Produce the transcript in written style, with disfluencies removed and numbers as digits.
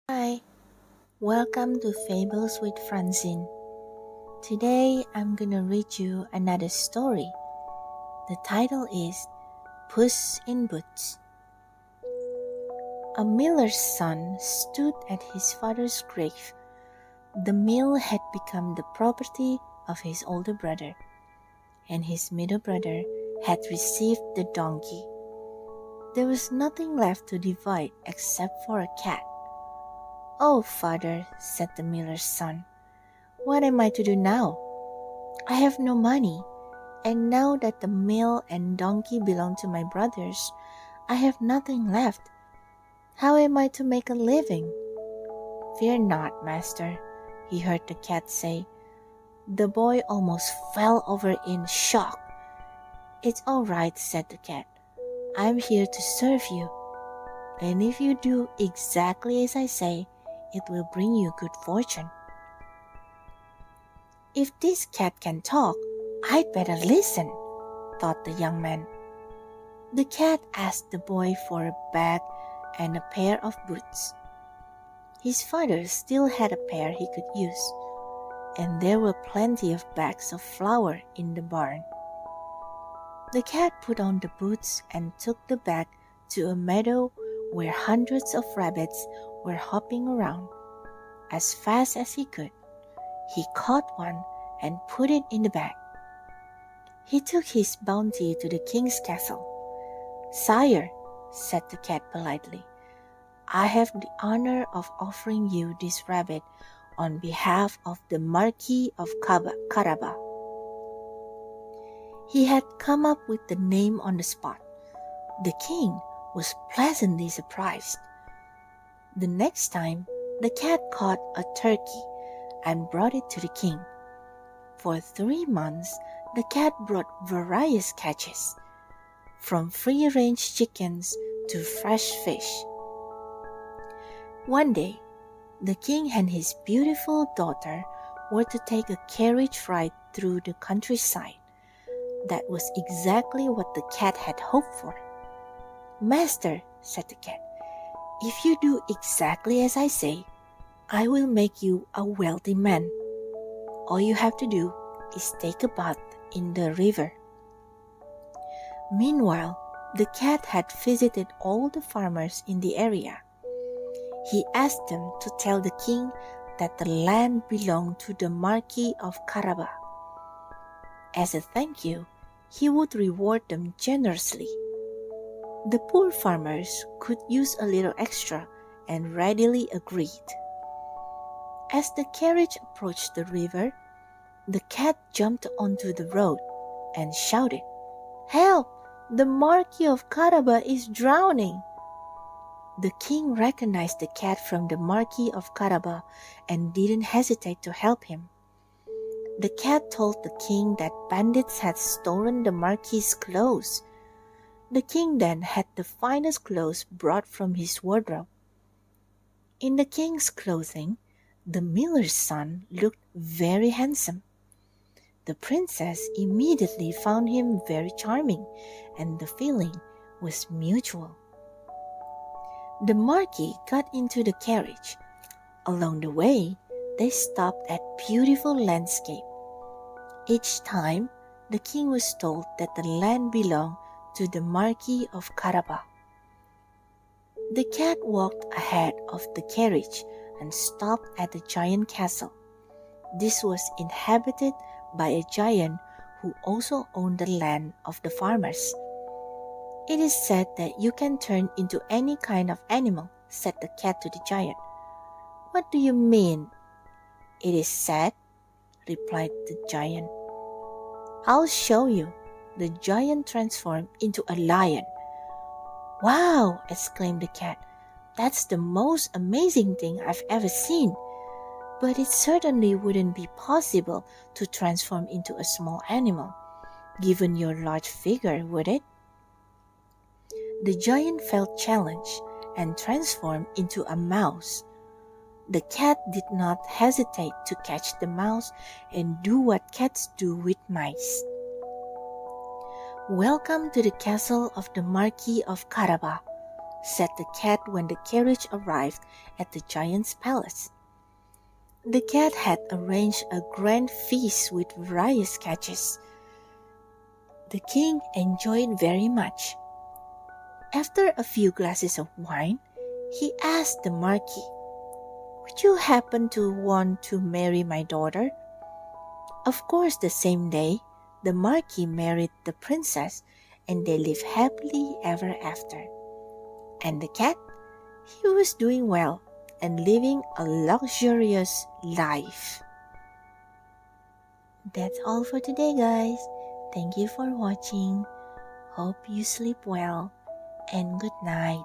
Hi, welcome to Fables with Francine. Today I'm gonna read you another story. The title is Puss in Boots. A miller's son stood at his father's grave. The mill had become the property of his older brother, and his middle brother had received the donkey. There was nothing left to divide except for a cat. "Oh, father," said the miller's son, "what am I to do now? I have no money, and now that the mill and donkey belong to my brothers, I have nothing left. How am I to make a living?" "Fear not, master," he heard the cat say. The boy almost fell over in shock. "It's all right," said the cat. "I'm here to serve you, and if you do exactly as I say, it will bring you good fortune." "If this cat can talk, I'd better listen," thought the young man. The cat asked the boy for a bag and a pair of boots. His father still had a pair he could use, and there were plenty of bags of flour in the barn. The cat put on the boots and took the bag to a meadow where hundreds of rabbits were hopping around. As fast as he could, he caught one and put it in the bag. He took his bounty to the king's castle. "Sire," said the cat politely, "I have the honor of offering you this rabbit on behalf of the Marquis of Caraba." He had come up with the name on the spot. The king was pleasantly surprised. The next time, the cat caught a turkey and brought it to the king. For 3 months, the cat brought various catches, from free-range chickens to fresh fish. One day, the king and his beautiful daughter were to take a carriage ride through the countryside. That was exactly what the cat had hoped for. "Master," said the cat, "if you do exactly as I say, I will make you a wealthy man. All you have to do is take a bath in the river." Meanwhile, the cat had visited all the farmers in the area. He asked them to tell the king that the land belonged to the Marquis of Caraba. As a thank you, he would reward them generously. The poor farmers could use a little extra and readily agreed. As the carriage approached the river, the cat jumped onto the road and shouted, "Help! The Marquis of Caraba is drowning!" The king recognized the cat from the Marquis of Caraba and didn't hesitate to help him. The cat told the king that bandits had stolen the Marquis's clothes. The king then had the finest clothes brought from his wardrobe. In the king's clothing, the miller's son looked very handsome. The princess immediately found him very charming, and the feeling was mutual. The Marquis got into the carriage. Along the way, they stopped at beautiful landscape. Each time, the king was told that the land belonged to the Marquis of Caraba. The cat walked ahead of the carriage and stopped at the giant castle. This was inhabited by a giant who also owned the land of the farmers. "It is said that you can turn into any kind of animal," said the cat to the giant. "What do you mean, 'it is said'?" replied the giant. "I'll show you." The giant transformed into a lion. "Wow!" exclaimed the cat. "That's the most amazing thing I've ever seen. But it certainly wouldn't be possible to transform into a small animal, given your large figure, would it?" The giant felt challenged and transformed into a mouse. The cat did not hesitate to catch the mouse and do what cats do with mice. "Welcome to the castle of the Marquis of Caraba," said the cat when the carriage arrived at the giant's palace. The cat had arranged a grand feast with various catches. The king enjoyed very much. After a few glasses of wine, he asked the Marquis, "Would you happen to want to marry my daughter?" Of course, the same day, the Marquis married the princess, and they lived happily ever after. And the cat, he was doing well and living a luxurious life. That's all for today, guys. Thank you for watching. Hope you sleep well and good night.